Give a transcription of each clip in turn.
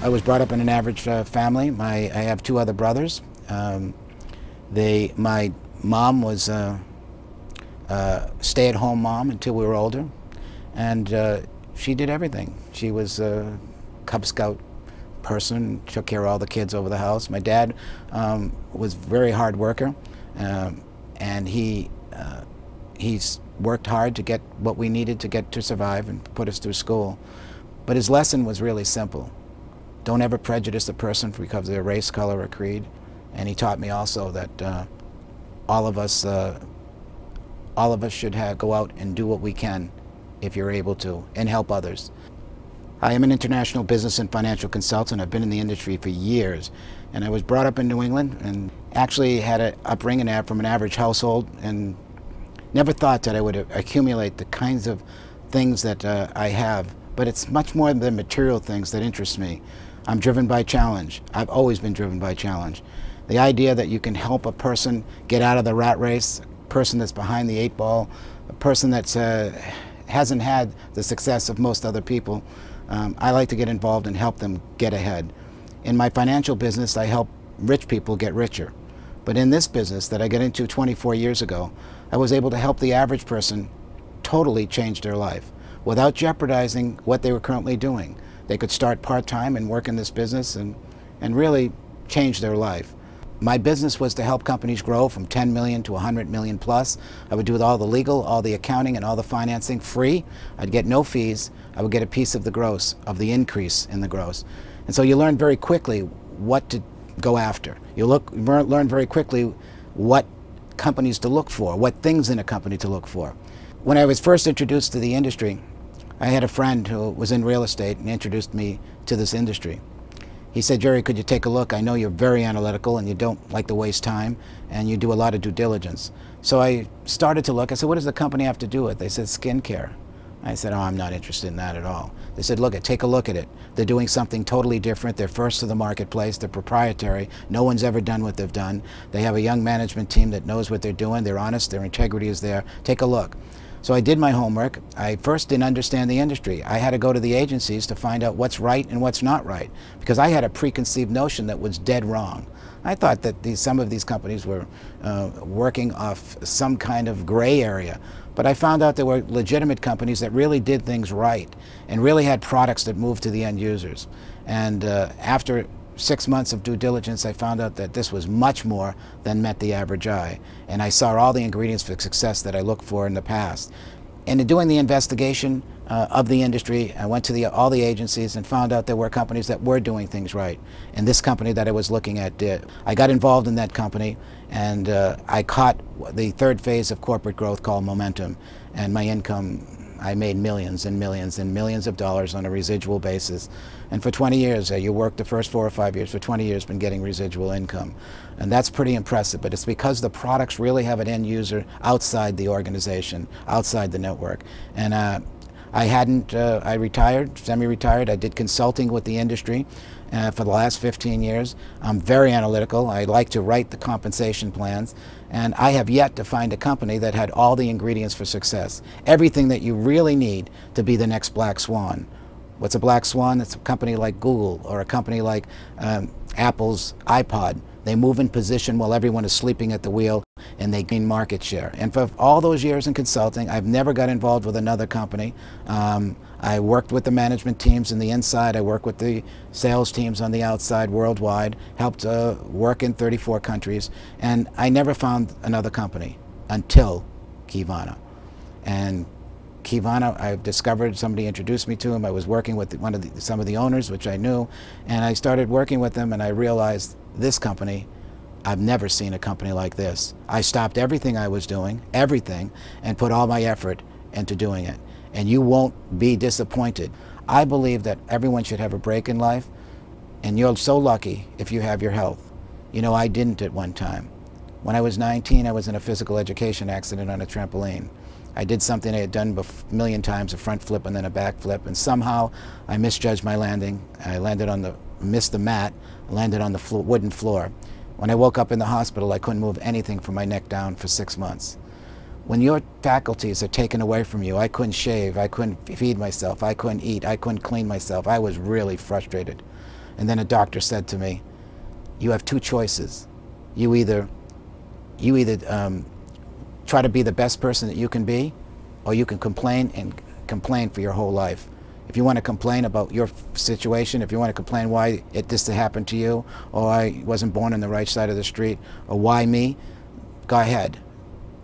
I was brought up in an average family. I have two other brothers. My mom was a stay-at-home mom until we were older, and she did everything. She was a Cub Scout person, took care of all the kids over the house. My dad was a very hard worker, and he worked hard to get what we needed to get to survive and put us through school. But his lesson was really simple. Don't ever prejudice a person because of their race, color, or creed. And he taught me also that all of us should go out and do what we can if you're able to, and help others. I am an international business and financial consultant. I've been in the industry for years, and I was brought up in New England and actually had an upbringing from an average household, and never thought that I would accumulate the kinds of things that I have. But it's much more than material things that interest me. I'm driven by challenge. I've always been driven by challenge. The idea that you can help a person get out of the rat race, a person that's behind the 8 ball, a person that hasn't had the success of most other people, I like to get involved and help them get ahead. In my financial business, I help rich people get richer. But in this business that I got into 24 years ago, I was able to help the average person totally change their life without jeopardizing what they were currently doing. They could start part-time and work in this business and really change their life. My business was to help companies grow from 10 million to 100 million plus. I would do all the legal, all the accounting, and all the financing free. I'd get no fees. I would get a piece of the gross, of the increase in the gross. And so you learn very quickly what to go after. You learn very quickly what companies to look for, what things in a company to look for. When I was first introduced to the industry, I had a friend who was in real estate and introduced me to this industry. He said, "Jerry, could you take a look? I know you're very analytical and you don't like to waste time and you do a lot of due diligence." So I started to look. I said, "What does the company have to do with it?" They said, "Skincare." I said, "Oh, I'm not interested in that at all." They said, "Look, take a look at it. They're doing something totally different. They're first to the marketplace. They're proprietary. No one's ever done what they've done. They have a young management team that knows what they're doing. They're honest. Their integrity is there. Take a look." So I did my homework. I first didn't understand the industry. I had to go to the agencies to find out what's right and what's not right, because I had a preconceived notion that was dead wrong. I thought that some of these companies were working off some kind of gray area, but I found out there were legitimate companies that really did things right and really had products that moved to the end users. And after 6 months of due diligence, I found out that this was much more than met the average eye. And I saw all the ingredients for success that I looked for in the past. And in doing the investigation of the industry, I went to all the agencies and found out there were companies that were doing things right. And this company that I was looking at did. I got involved in that company, and I caught the third phase of corporate growth called momentum. And my income, I made millions and millions and millions of dollars on a residual basis. And for 20 years, you work the first 4 or 5 years, for 20 years been getting residual income. And that's pretty impressive, but it's because the products really have an end user outside the organization, outside the network. And I retired, semi-retired. I did consulting with the industry for the last 15 years. I'm very analytical. I like to write the compensation plans. And I have yet to find a company that had all the ingredients for success. Everything that you really need to be the next black swan. What's a black swan? It's a company like Google or a company like Apple's iPod. They move in position while everyone is sleeping at the wheel, and they gain market share. And for all those years in consulting, I've never got involved with another company. I worked with the management teams on the inside. I worked with the sales teams on the outside worldwide, helped work in 34 countries, and I never found another company until Kivana. And Kivana, I discovered, somebody introduced me to him. I was working with some of the owners, which I knew, and I started working with them, and I realized this company, I've never seen a company like this. I stopped everything I was doing, everything, and put all my effort into doing it. And you won't be disappointed. I believe that everyone should have a break in life, and you're so lucky if you have your health. You know, I didn't at one time. When I was 19, I was in a physical education accident on a trampoline. I did something I had done a million times, a front flip and then a back flip, and somehow I misjudged my landing. I landed missed the mat, landed on the wooden floor. When I woke up in the hospital, I couldn't move anything from my neck down for 6 months. When your faculties are taken away from you, I couldn't shave, I couldn't feed myself, I couldn't eat, I couldn't clean myself. I was really frustrated. And then a doctor said to me, you have two choices. You either try to be the best person that you can be, or you can complain and complain for your whole life. If you want to complain about your situation, if you want to complain why this happened to you, or I wasn't born on the right side of the street, or why me, go ahead.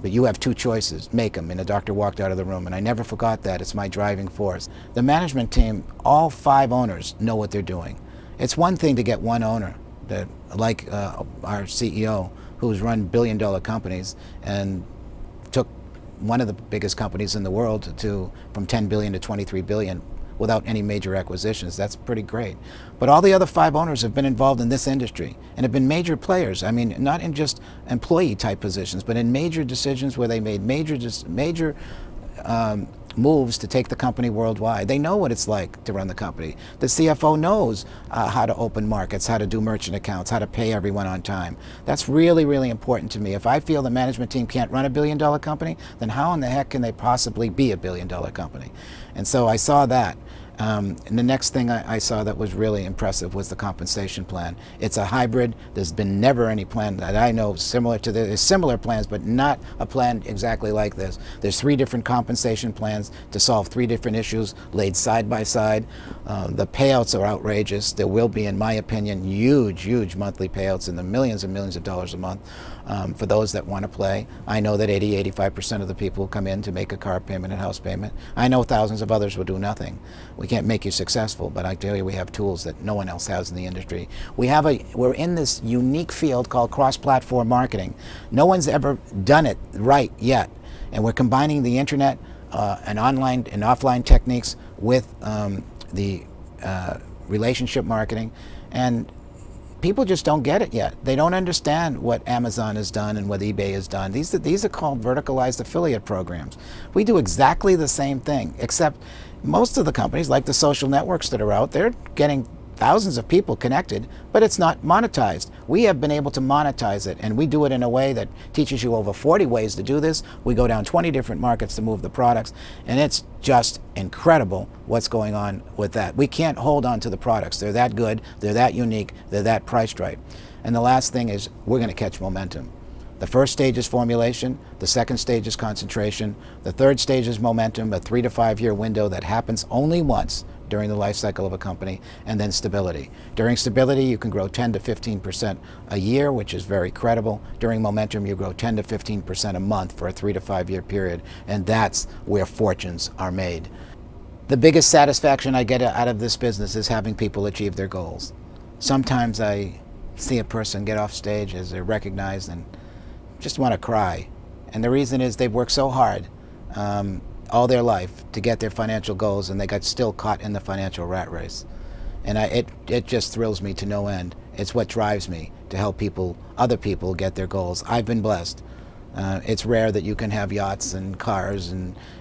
But you have two choices, make them. And the doctor walked out of the room, and I never forgot that. It's my driving force. The management team, all 5 owners know what they're doing. It's one thing to get one owner, that, like our CEO, who's run billion-dollar companies and took one of the biggest companies in the world from 10 billion to 23 billion without any major acquisitions. That's pretty great. But all the other 5 owners have been involved in this industry and have been major players. I mean, not in just employee type positions, but in major decisions where they made major moves to take the company worldwide. They know what it's like to run the company. The CFO knows how to open markets, how to do merchant accounts, how to pay everyone on time. That's really, really important to me. If I feel the management team can't run a billion-dollar company, then how in the heck can they possibly be a billion-dollar company? And so I saw that. And the next thing I saw that was really impressive was the compensation plan. It's a hybrid. There's been never any plan that I know similar to this. There's similar plans, but not a plan exactly like this. There's 3 different compensation plans to solve 3 different issues laid side by side. The payouts are outrageous. There will be, in my opinion, huge, huge monthly payouts in the millions and millions of dollars a month for those that want to play. I know that 80–85% of the people come in to make a car payment and house payment. I know thousands of others will do nothing. We can't make you successful, but I tell you, we have tools that no one else has in the industry. We're in this unique field called cross-platform marketing. No one's ever done it right yet, and we're combining the internet and online and offline techniques with the relationship marketing, and people just don't get it yet. They don't understand what Amazon has done and what eBay has done. These are called verticalized affiliate programs. We do exactly the same thing, except most of the companies, like the social networks that are out, they're getting thousands of people connected, but it's not monetized. We have been able to monetize it, and we do it in a way that teaches you over 40 ways to do this. We go down 20 different markets to move the products, and it's just incredible what's going on with that. We can't hold on to the products. They're that good, they're that unique, they're that priced right. And the last thing is, we're going to catch momentum. The first stage is formulation, the second stage is concentration, the third stage is momentum, a 3 to 5 year window that happens only once during the life cycle of a company, and then stability. During stability, you can grow 10 to 15% a year, which is very credible. During momentum, you grow 10 to 15% a month for a 3 to 5 year period, and that's where fortunes are made. The biggest satisfaction I get out of this business is having people achieve their goals. Sometimes I see a person get off stage as they're recognized and just want to cry. And the reason is they've worked so hard all their life to get their financial goals, and they got still caught in the financial rat race. And it just thrills me to no end. It's what drives me to help other people get their goals. I've been blessed. It's rare that you can have yachts and cars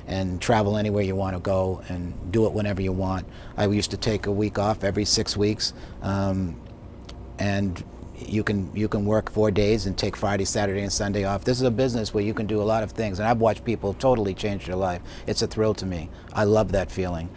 and travel anywhere you want to go and do it whenever you want. I used to take a week off every 6 weeks, and you can work 4 days and take Friday, Saturday, and Sunday off. This is a business where you can do a lot of things, and I've watched people totally change their life. It's a thrill to me. I love that feeling.